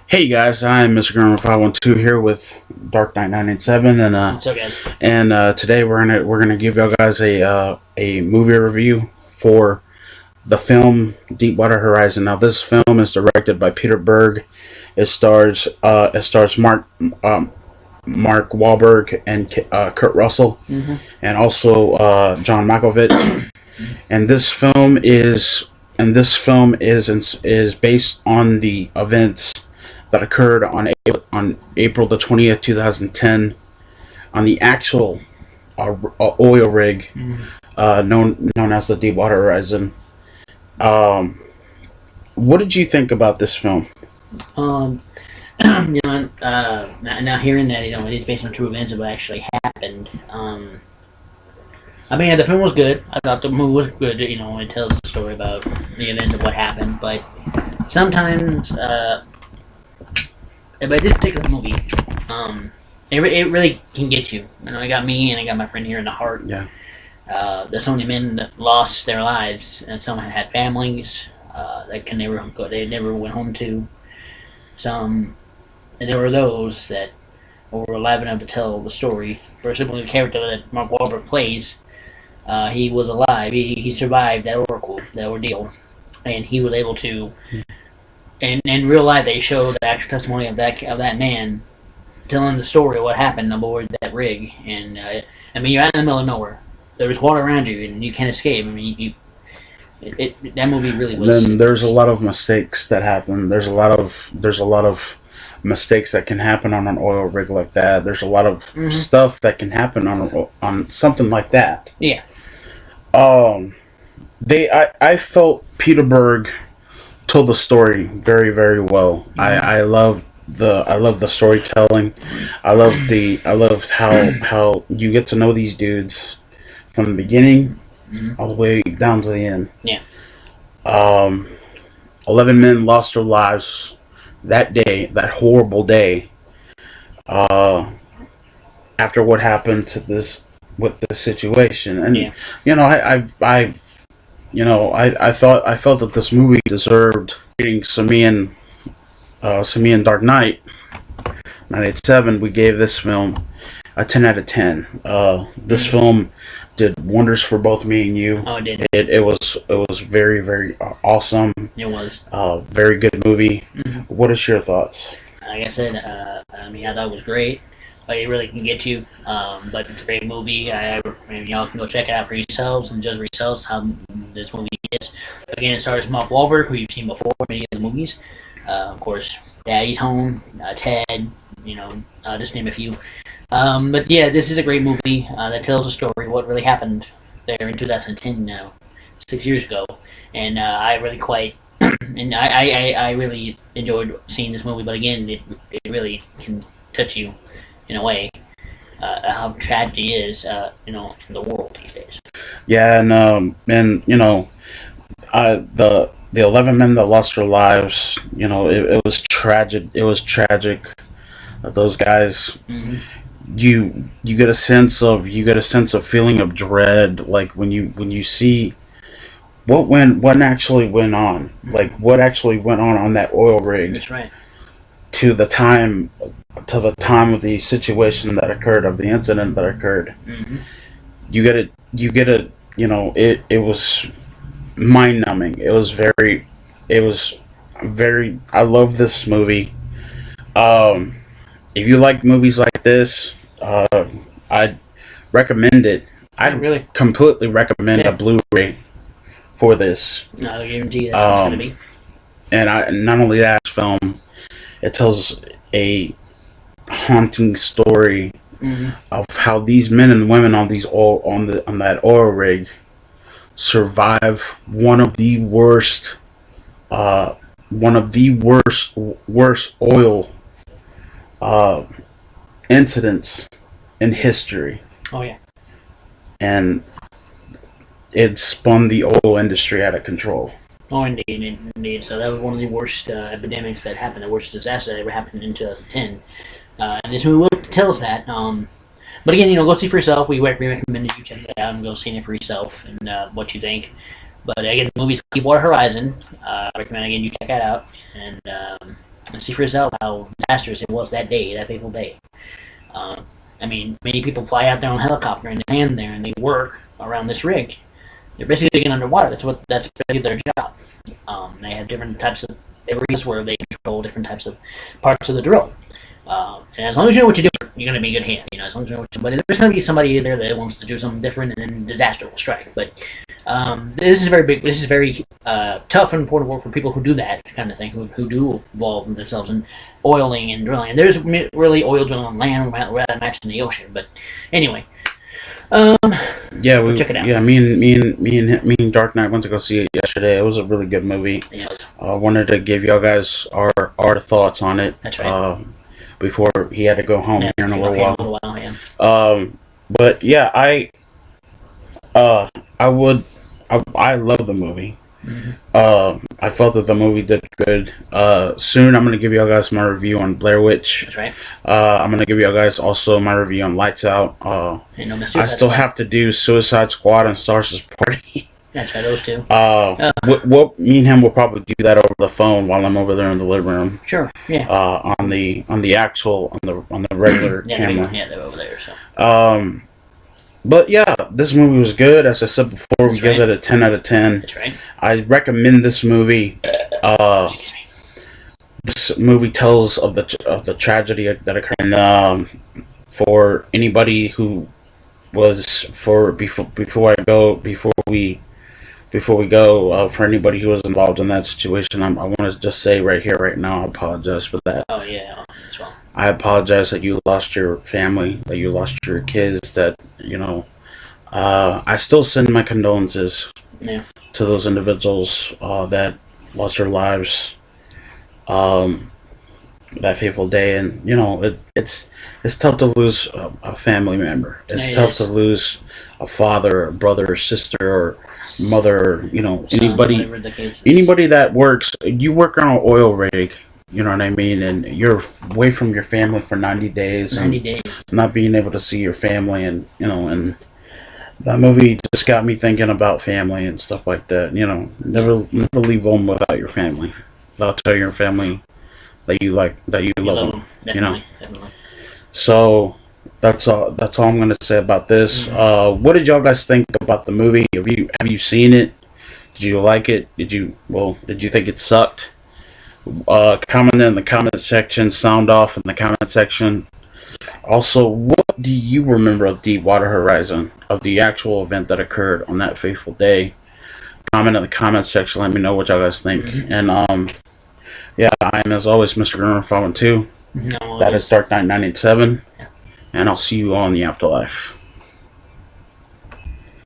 Hey guys, I'm Mr. Grummer 512 here with Dark Knight 987, What's up, guys? today we're gonna give y'all guys a movie review for the film Deepwater Horizon. Now, this film is directed by Peter Berg. It stars Mark Wahlberg and Kurt Russell, Mm-hmm. and also John Malkovich. And this film is based on the events that occurred on April the 20th, 2010, on the actual oil rig Mm-hmm. known as the Deepwater Horizon. Um, what did you think about this film? Um, now hearing that it is based on true events of what actually happened. I mean, the film was good. I thought the movie was good. It tells a story about the events of what happened. But sometimes, if I did pick up the movie, it really can get you. It got me and it got my friend here in the heart. Yeah. There's so many men that lost their lives, and some had families that can never go. They never went home to. Some, and there were those that were alive enough to tell the story. For example, the character that Mark Wahlberg plays, he was alive. He survived that ordeal, and he was able to. And in real life, they showed the actual testimony of that man telling the story of what happened aboard that rig. And I mean, you're out in the middle of nowhere. There's water around you, and you can't escape. I mean, that movie really was. Then there's a lot of mistakes that happen. There's a lot of mistakes that can happen on an oil rig like that. There's a lot of stuff that can happen on something like that. Yeah. I felt Peter Berg told the story very, very well. I love the storytelling. I loved how you get to know these dudes from the beginning all the way down to the end. Yeah. 11 men lost their lives that day, that horrible day, after what happened to this with this situation. And Yeah. I felt that this movie deserved rating. Samian Dark Knight 987. We gave this film a 10 out of 10. This film did wonders for both me and you. Oh, it did. It was very, very awesome. It was. Very good movie. Mm-hmm. What is your thoughts? Like I said, I thought it was great. Like, it really can get you. But it's a great movie. I mean, y'all can go check it out for yourselves and judge for yourselves how this movie is. Again, it stars Mark Wahlberg, who you've seen before in many of the movies. Of course, Daddy's Home, Ted, just name a few. But yeah, this is a great movie that tells a story of what really happened there in 2010 now, 6 years ago. And I really and I really enjoyed seeing this movie. But again, it really can touch you in a way, how tragedy is, in the world these days. Yeah, the 11 men that lost their lives. It was tragic. It was tragic. Those guys. Mm-hmm. You get a sense of feeling of dread, like when you see what actually went on, like what actually went on that oil rig. That's right. To the time of the situation that occurred, of the incident that occurred. Mm-hmm. You get it. It was mind numbing. It was very. I love this movie. If you like movies like this, I'd recommend it. I'd Really? completely recommend a Blu-ray for this. I guarantee that's what it's going to be. And not only that, film, it tells a haunting story of how these men and women on that oil rig survive one of the worst oil incidents in history. Oh yeah. And it spun the oil industry out of control. Oh, indeed. So that was one of the worst epidemics that happened, the worst disaster that ever happened in 2010. And this movie will tell us that. But again, go see for yourself. We recommend you check it out and go see it for yourself and what you think. But again, the movie's Deepwater Horizon. I recommend again you check that out. And and see for yourself how disastrous it was that day, that fateful day. Um, I mean, many people fly out there on a helicopter and they land there and they work around this rig. They're basically getting underwater. That's basically their job. They have different types of areas where they control different types of parts of the drill. And as long as you know what you're doing, you're going to be in good hands. You know, as long as you know what you're doing. But there's going to be somebody there that wants to do something different, and then disaster will strike. But this is very big. This is very tough and important work for people who do that kind of thing, who do involve themselves in oiling and drilling. And there's really oil drilling on land rather than match in the ocean. But anyway. Yeah, we check it out. Yeah, me and Dark Knight went to go see it yesterday. It was a really good movie. Yeah, I wanted to give y'all guys our thoughts on it. that's right. Before he had to go home Yeah, here in a little while. Yeah. But yeah, I love the movie. I felt that the movie did good. Soon I'm gonna give y'all guys my review on Blair Witch. That's right. I'm gonna give y'all guys also my review on Lights Out. I still have to do Suicide Squad and Stars' Party. That's right, those two. Me and him will probably do that over the phone while I'm over there in the living room. Sure. Yeah. On the regular camera. Yeah, they're over there. So. But yeah, this movie was good. As I said before, we give it a 10 out of 10. That's right. I recommend this movie. Excuse me. This movie tells of the tragedy that occurred. And for anybody who was for anybody who was involved in that situation, I want to just say right here, right now, I apologize for that. Oh yeah, as well. I apologize that you lost your family, that you lost your kids, that, I still send my condolences to those individuals that lost their lives that fateful day. And, it's tough to lose a family member. It's tough to lose a father, a brother, or sister, or mother, anybody that works. You work on an oil rig. You know what I mean? And you're away from your family for 90 days. 90 days. Not being able to see your family. And, and that movie just got me thinking about family and stuff like that. Never leave home without your family. Without telling your family that you love them. Definitely. So that's all I'm going to say about this. What did y'all guys think about the movie? Have you seen it? Did you like it? Did you think it sucked? Comment in the comment section. Sound off in the comment section. Also, what do you remember of Deepwater Horizon, of the actual event that occurred on that fateful day? Comment in the comment section. Let me know what y'all guys think. And yeah, I am as always Mr. Grimmer 512. That is Dark Knight 987, and I'll see you all in the afterlife.